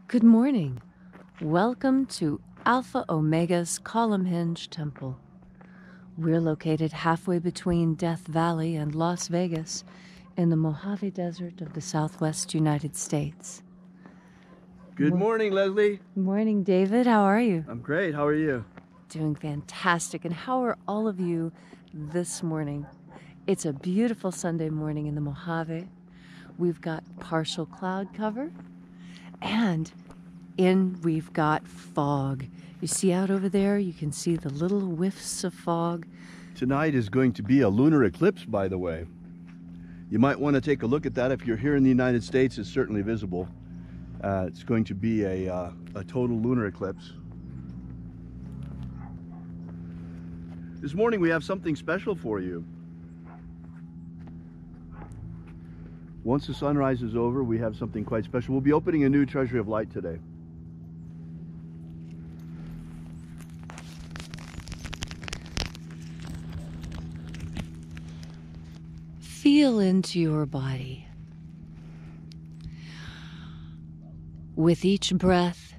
Good morning. Welcome to Alpha Omega's Columnhenge Temple. We're located halfway between Death Valley and Las Vegas in the Mojave Desert of the Southwest United States. Good morning, Leslie. Good morning, David. How are you? I'm great. How are you? Doing fantastic. And how are all of you this morning? It's a beautiful Sunday morning in the Mojave. We've got partial cloud cover, and we've got fog. You see out over there, you can see the little whiffs of fog. Tonight is going to be a lunar eclipse, by the way. You might want to take a look at that. If you're here in the United States, it's certainly visible. It's going to be a total lunar eclipse. This morning we have something special for you. Once the sunrise is over, we have something quite special. We'll be opening a new Treasury of Light today. Feel into your body. With each breath,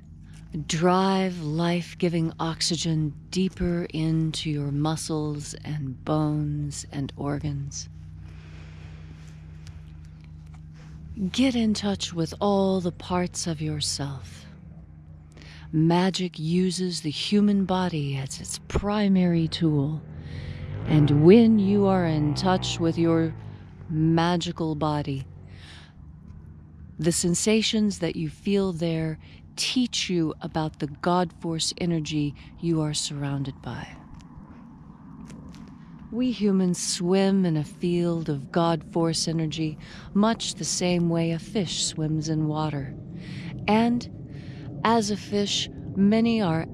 drive life-giving oxygen deeper into your muscles and bones and organs. Get in touch with all the parts of yourself. Magick uses the human body as its primary tool, and when you are in touch with your magical body, the sensations that you feel there teach you about the God Force energy you are surrounded by. We humans swim in a field of God Force energy much the same way a fish swims in water. And as a fish, many are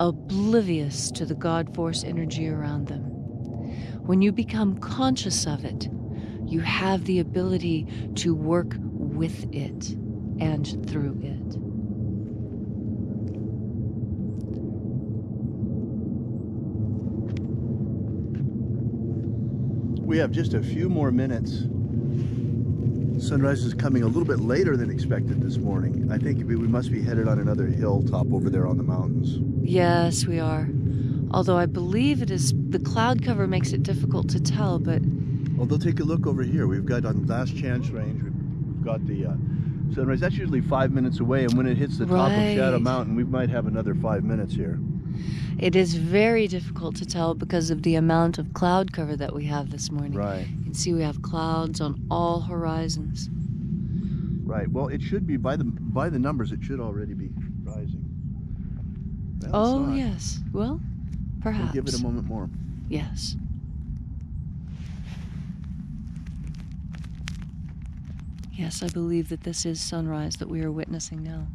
oblivious to the God Force energy around them. When you become conscious of it, you have the ability to work with it and through it. We have just a few more minutes. Sunrise is coming a little bit later than expected this morning. I think we must be headed on another hilltop over there on the mountains. Yes, we are. Although I believe it is, the cloud cover makes it difficult to tell, but... Although take a look over here. We've got on Last Chance Range, we've got the sunrise. That's usually 5 minutes away, and when it hits the top of Shadow Mountain, we might have another 5 minutes here. It is very difficult to tell because of the amount of cloud cover that we have this morning. Right. You can see we have clouds on all horizons. Right. Well, it should be, by the numbers, it should already be rising. Oh, yes. Well, perhaps. We'll give it a moment more. Yes. Yes, I believe that this is sunrise that we are witnessing now.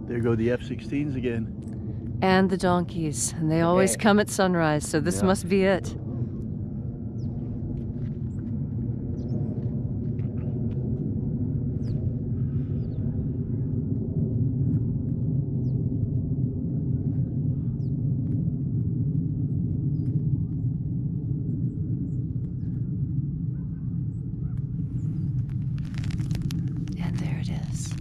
There go the F-16s again. And the donkeys, and they always come at sunrise, so this must be it. And there it is.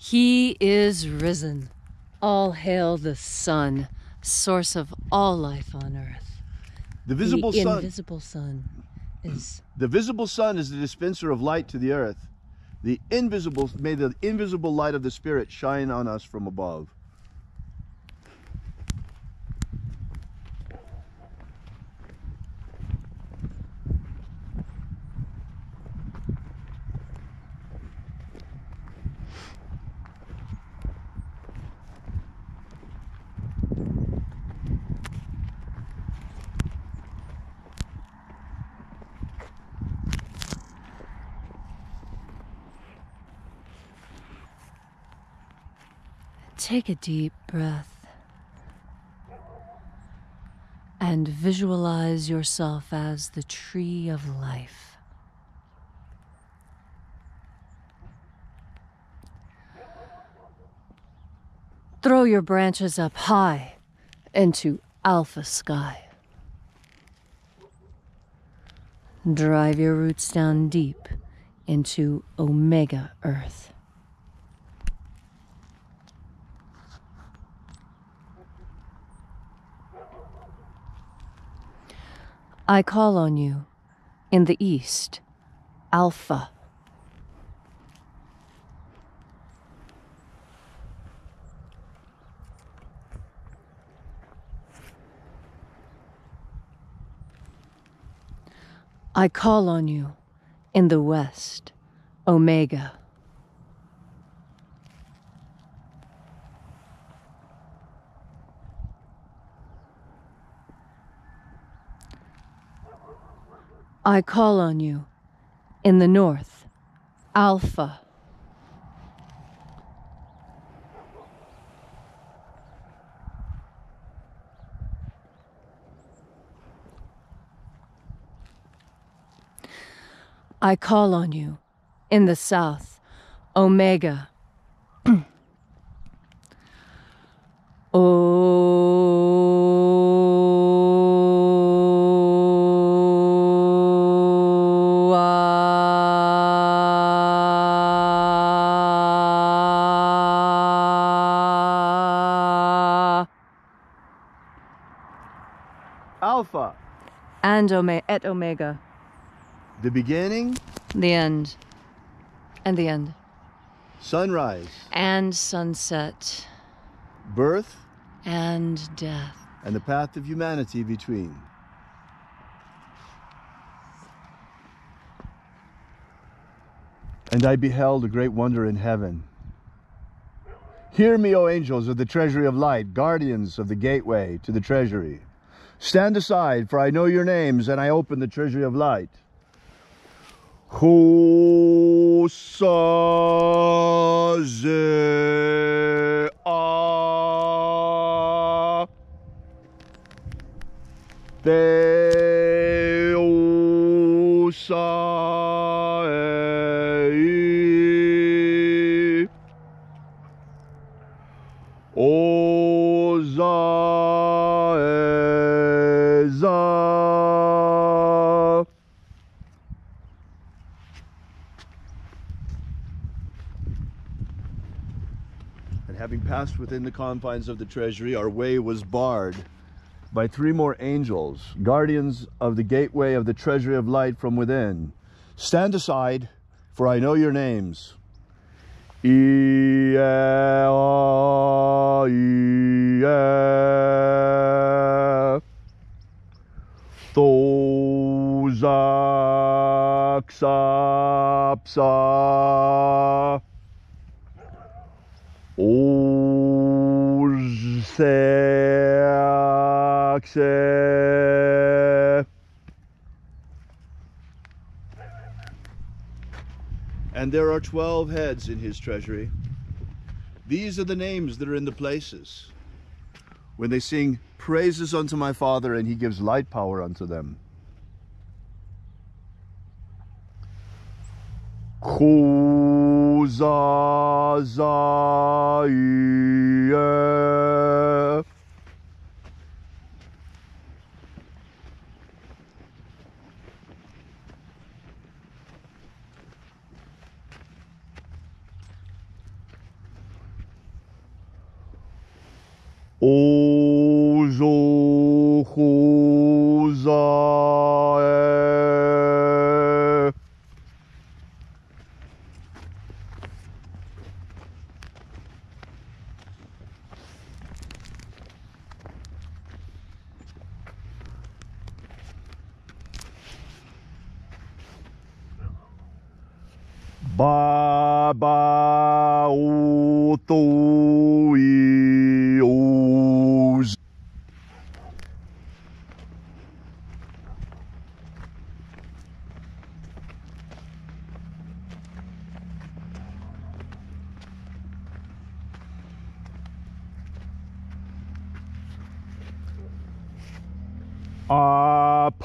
He is risen. All hail the sun, source of all life on earth. The visible sun. Invisible sun is... The visible sun is the dispenser of light to the earth. The invisible, may the invisible light of the Spirit shine on us from above. Take a deep breath and visualize yourself as the tree of life. Throw your branches up high into Alpha sky. Drive your roots down deep into Omega earth. I call on you in the east, Alpha. I call on you in the west, Omega. I call on you in the north, Alpha. I call on you in the south, Omega. Alpha. And et Omega. The beginning. The end. And the end. Sunrise. And sunset. Birth. And death. And the path of humanity between. And I beheld a great wonder in heaven. Hear me, O angels of the Treasury of Light, guardians of the gateway to the treasury. Stand aside, for I know your names, and I open the Treasury of Light. And having passed within the confines of the treasury, our way was barred by 3 more angels, guardians of the gateway of the Treasury of Light from within. Stand aside, for I know your names. And there are 12 heads in his treasury. These are the names that are in the places when they sing praises unto my Father, and he gives light power unto them. Ozochozae. Baba Otoios.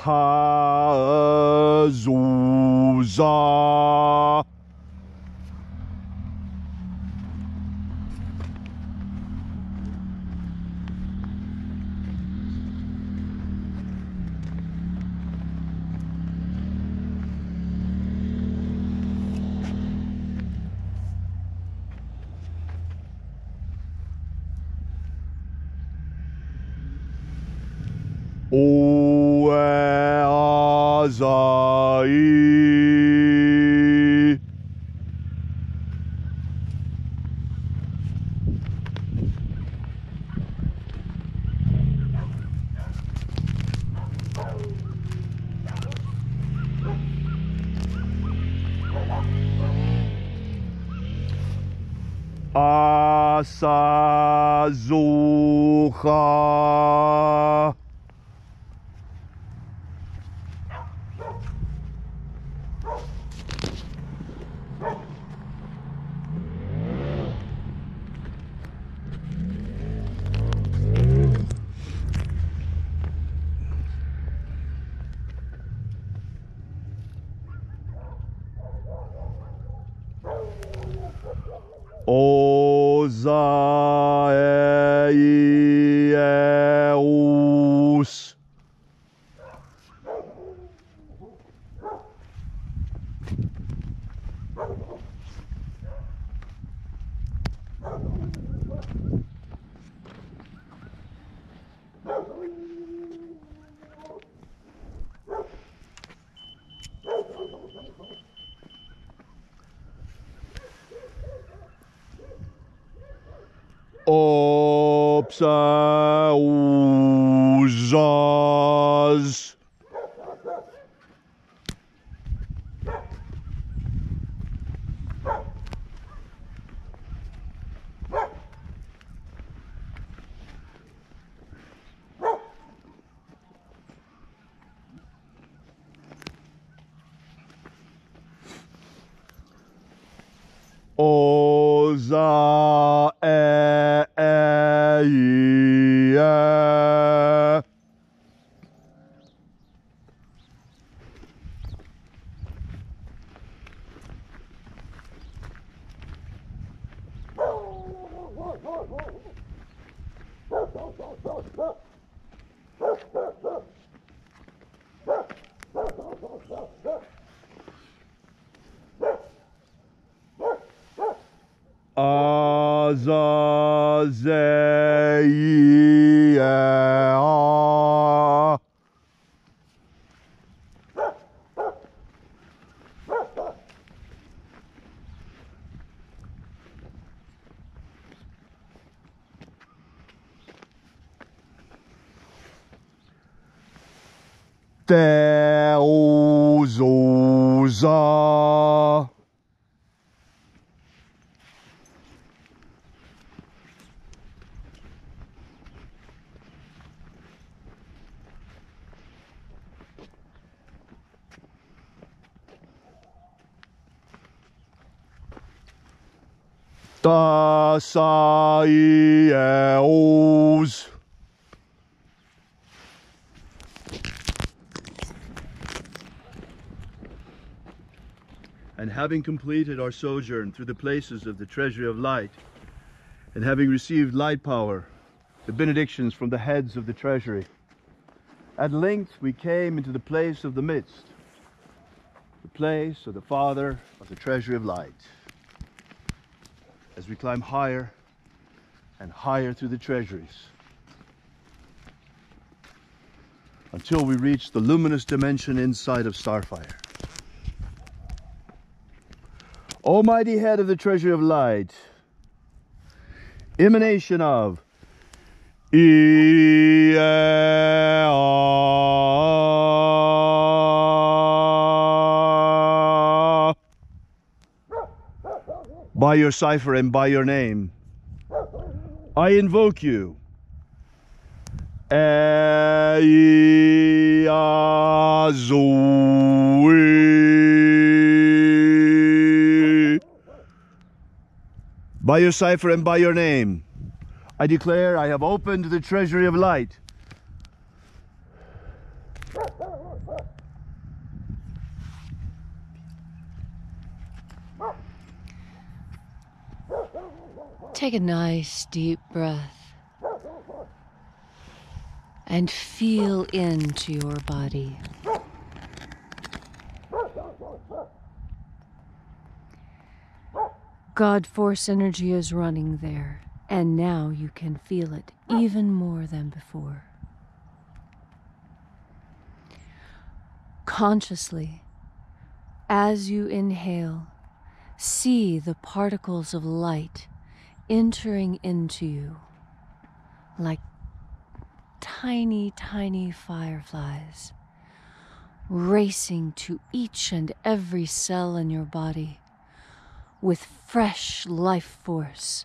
Apazuza. Oeazai. Asazucha. Ozaeus. Opsauzas. Ozaeia. Azazeia. Teuzoza. Tasaios. And having completed our sojourn through the places of the Treasury of Light, and having received light power, the benedictions from the heads of the treasury, at length we came into the place of the midst, the place of the Father of the Treasury of Light. As we climb higher and higher through the treasuries, until we reach the luminous dimension inside of Starfire. Almighty Head of the Treasury of Light, emanation of by your cipher and by your name, I invoke you. By your cipher and by your name, I declare I have opened the Treasury of Light. Take a nice deep breath and feel into your body. God Force energy is running there, and now you can feel it even more than before. Consciously, as you inhale, see the particles of light entering into you like tiny, tiny fireflies, racing to each and every cell in your body with fresh life force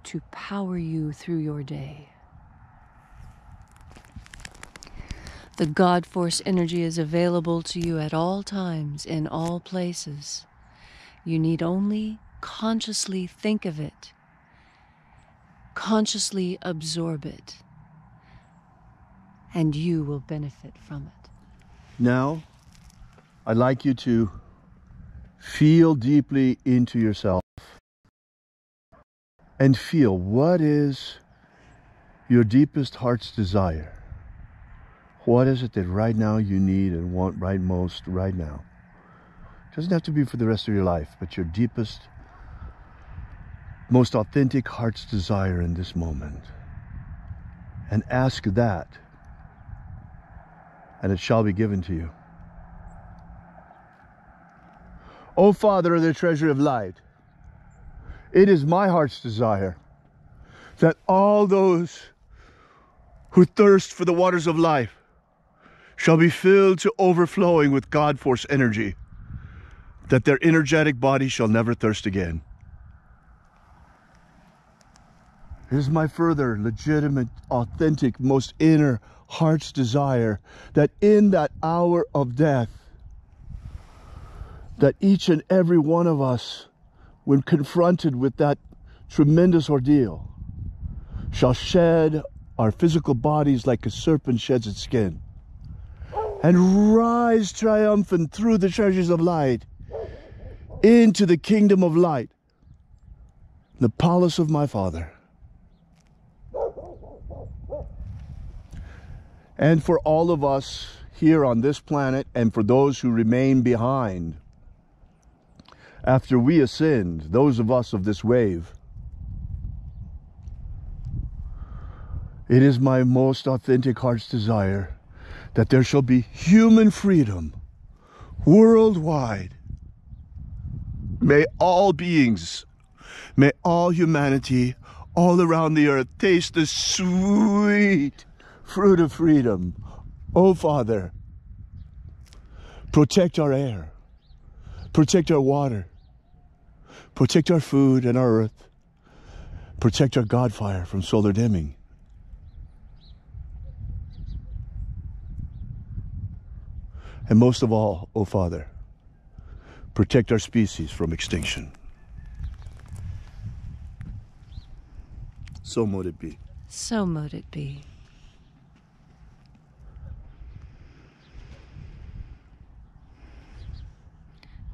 to power you through your day. The God Force energy is available to you at all times, in all places. You need only consciously think of it, consciously absorb it, and you will benefit from it. Now, I'd like you to feel deeply into yourself and feel what is your deepest heart's desire. What is it that right now you need and want right most right now? It doesn't have to be for the rest of your life, but your deepest, most authentic heart's desire in this moment. And ask that, and it shall be given to you. O Father of the Treasury of Light, it is my heart's desire that all those who thirst for the waters of life shall be filled to overflowing with God Force energy, that their energetic body shall never thirst again. It is my further, legitimate, authentic, most inner heart's desire that in that hour of death, that each and every one of us, when confronted with that tremendous ordeal, shall shed our physical bodies like a serpent sheds its skin, and rise triumphant through the treasures of light into the kingdom of light, the palace of my Father. And for all of us here on this planet, and for those who remain behind, after we ascend, those of us of this wave, it is my most authentic heart's desire that there shall be human freedom worldwide. May all beings, may all humanity all around the earth taste the sweet fruit of freedom. Oh Father, protect our air, protect our water, protect our food and our earth, protect our God fire from solar dimming. And most of all, oh Father, protect our species from extinction. So mote it be. So mote it be.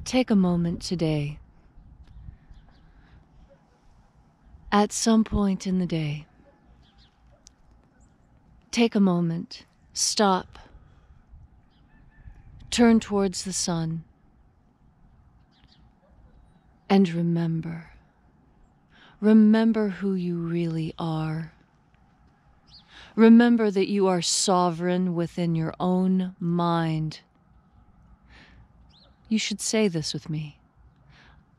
Take a moment today, at some point in the day, take a moment, stop, turn towards the sun, and remember. Remember who you really are. Remember that you are sovereign within your own mind. You should say this with me.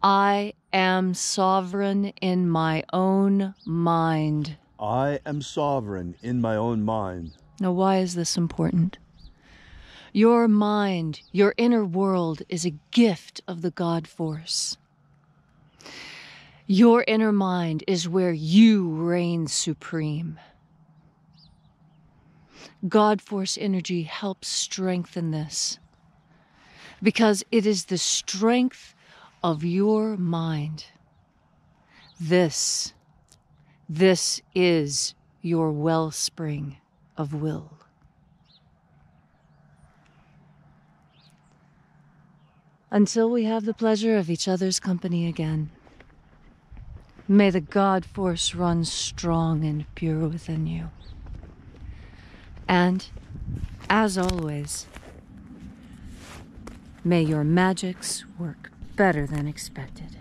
I am sovereign in my own mind. I am sovereign in my own mind. Now, why is this important? Your mind, your inner world, is a gift of the God force. Your inner mind is where you reign supreme. God force energy helps strengthen this, because it is the strength of your mind. This is your wellspring of will. Until we have the pleasure of each other's company again, may the God force run strong and pure within you. And, as always, may your magics work better than expected.